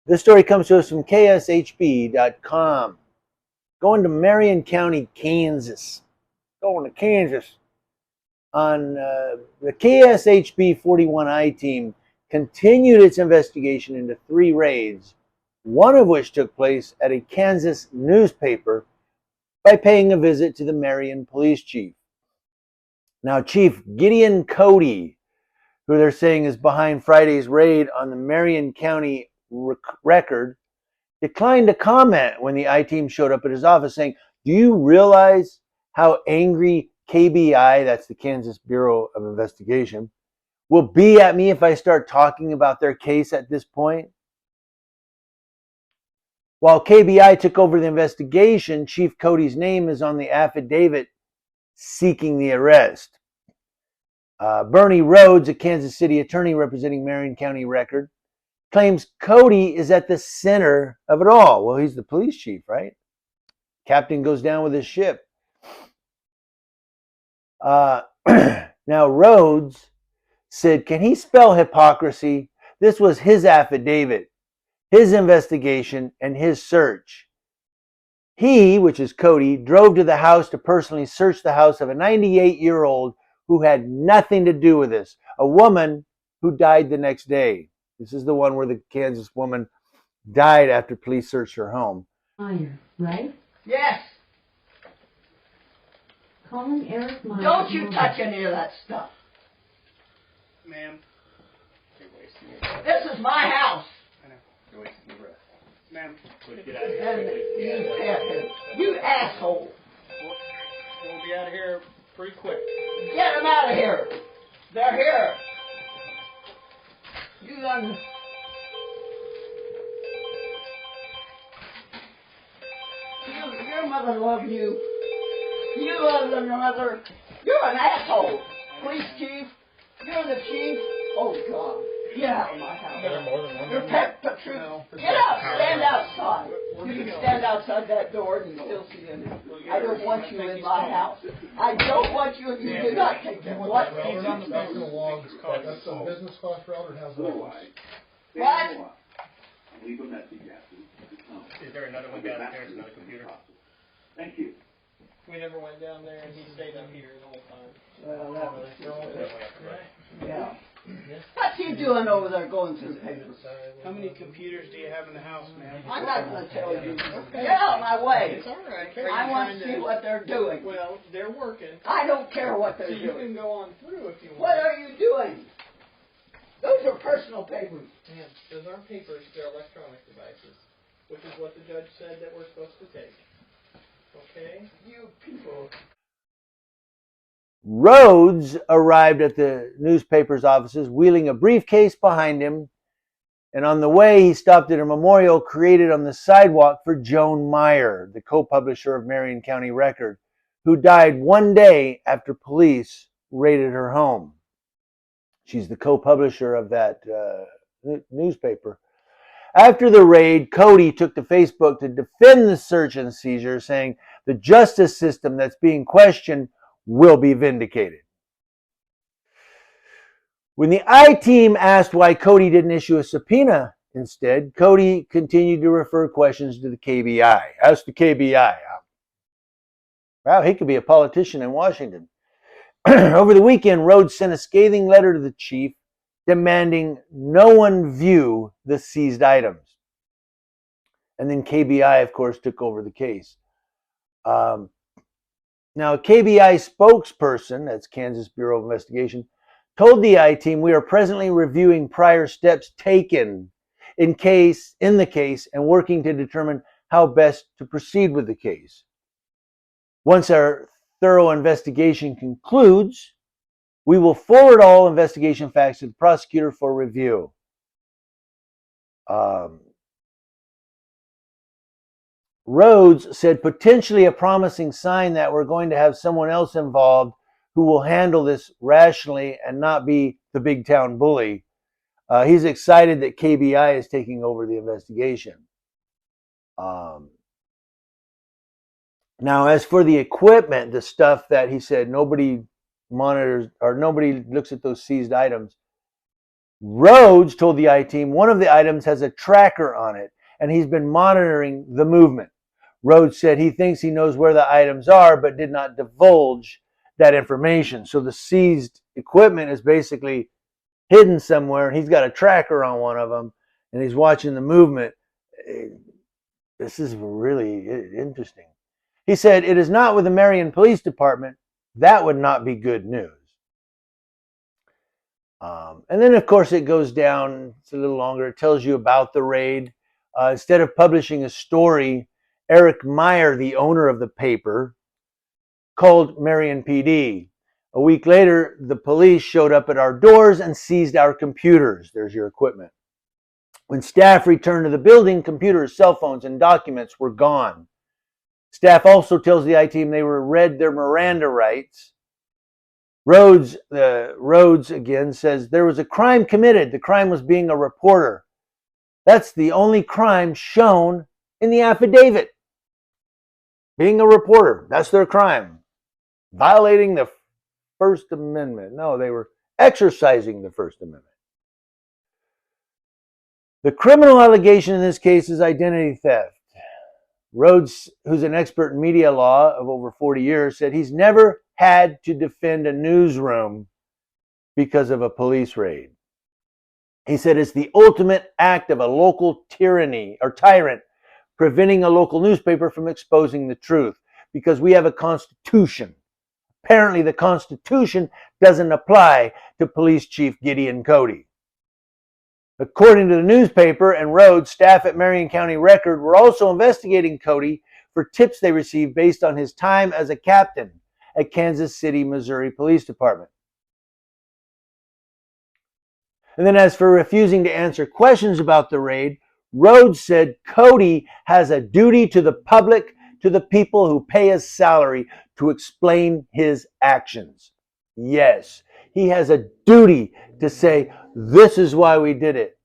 This story comes to us from kshb.com. Going to Marion County, Kansas. Going to Kansas. On the KSHB 41I team continued its investigation into 3 raids, one of which took place at a Kansas newspaper by paying a visit to the Marion police chief. Now, Chief Gideon Cody, who they're saying is behind Friday's raid on the Marion County Record, declined to comment when the I-team showed up at his office, saying, "Do you realize how angry KBI," that's the Kansas Bureau of Investigation, "will be at me if I start talking about their case at this point?" While KBI took over the investigation, Chief Cody's name is on the affidavit seeking the arrest. Bernie Rhodes, a Kansas City attorney representing Marion County Record, claims Cody is at the center of it all. Well, he's the police chief, right? Captain goes down with his ship. Now, Rhodes said, can he spell hypocrisy? This was his affidavit, his investigation, and his search. He, which is Cody, drove to the house to personally search the house of a 98-year-old who had nothing to do with this, a woman who died the next day. This is the one where the Kansas woman died after police searched her home. Meyer, right? Yes. Calling Eric Meyer. Don't you touch any of that stuff. Ma'am, you're wasting your breath. This is my house. I know. You're wasting your breath. Ma'am, please get out of And here. you asshole. We'll be out of here pretty quick. Get them out of here. They're here. You young... Your mother loved you. You love your mother. You're an asshole. Police chief. You're the chief. Oh, God. Get out of my house. You're pet patrol. Get out. Stand outside. You can stand outside that door and still see in it. I don't want you in my house. I don't want you, and you do not take them. What? That's a business class route, or how's that? What? Leave a message after the tone. Is there another one down there? There's another computer. Thank you. We never went down there, and he stayed up here the whole time. Well, that was Right. yeah. What's he doing over there going through papers? How many computers do you have in the house, ma'am? I'm not going to tell you. Get out of my way. It's all right. I want to see what they're doing. Well, they're working. I don't care what they're So you doing. can go on through if you want. What are you doing? Those are personal papers. Ma'am, those aren't papers, they're electronic devices, which is what the judge said that we're supposed to take. Okay? You people. Rhodes arrived at the newspaper's offices wheeling a briefcase behind him, and on the way he stopped at a memorial created on the sidewalk for Joan Meyer, the co-publisher of Marion County Record, who died one day after police raided her home. She's the co-publisher of that newspaper. After the raid, Cody took to Facebook to defend the search and seizure, saying the justice system that's being questioned will be vindicated. When the I-team asked why Cody didn't issue a subpoena instead, Cody continued to refer questions to the KBI. Ask the KBI. Well, he could be a politician in Washington. Over the weekend, Rhodes sent a scathing letter to the chief demanding no one view the seized items. And then KBI, of course, took over the case. Now, a KBI spokesperson, that's Kansas Bureau of Investigation, told the I-team, we are presently reviewing prior steps taken in the case and working to determine how best to proceed with the case. Once our thorough investigation concludes, we will forward all investigation facts to the prosecutor for review. Rhodes said potentially a promising sign that we're going to have someone else involved who will handle this rationally and not be the big town bully. He's excited that KBI is taking over the investigation. Now, as for the equipment, the stuff that he said nobody monitors or nobody looks at those seized items, Rhodes told the I-Team one of the items has a tracker on it, and he's been monitoring the movement. Rhodes said he thinks he knows where the items are, but did not divulge that information. So the seized equipment is basically hidden somewhere. He's got a tracker on one of them, and he's watching the movement. This is really interesting. He said, it is not with the Marion Police Department. That would not be good news. And then, of course, it goes down. It's a little longer. It tells you about the raid. Instead of publishing a story, Eric Meyer, the owner of the paper, called Marion PD. A week later, the police showed up at our doors and seized our computers. There's your equipment. When staff returned to the building, computers, cell phones, and documents were gone. Staff also tells the I-Team they were read their Miranda rights. Rhodes again says there was a crime committed. The crime was being a reporter. That's the only crime shown in the affidavit. Being a reporter, that's their crime. Violating the First Amendment. No, they were exercising the First Amendment. The criminal allegation in this case is identity theft. Rhodes, who's an expert in media law of over 40 years, said he's never had to defend a newsroom because of a police raid. He said it's the ultimate act of a local tyranny or tyrant preventing a local newspaper from exposing the truth because we have a constitution. Apparently the Constitution doesn't apply to Police Chief Gideon Cody. According to the newspaper and Rhodes, staff at Marion County Record were also investigating Cody for tips they received based on his time as a captain at Kansas City, Missouri Police Department. And then as for refusing to answer questions about the raid, Rhodes said Cody has a duty to the public, to the people who pay his salary, to explain his actions. Yes, he has a duty to say, this is why we did it.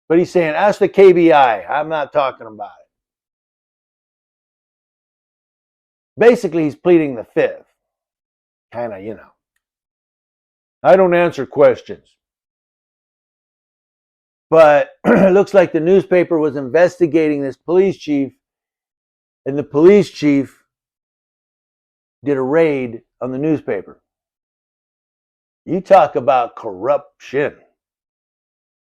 But he's saying, ask the KBI. I'm not talking about it. Basically, he's pleading the fifth. Kind of, I don't answer questions. But it looks like the newspaper was investigating this police chief, and the police chief did a raid on the newspaper. You talk about corruption.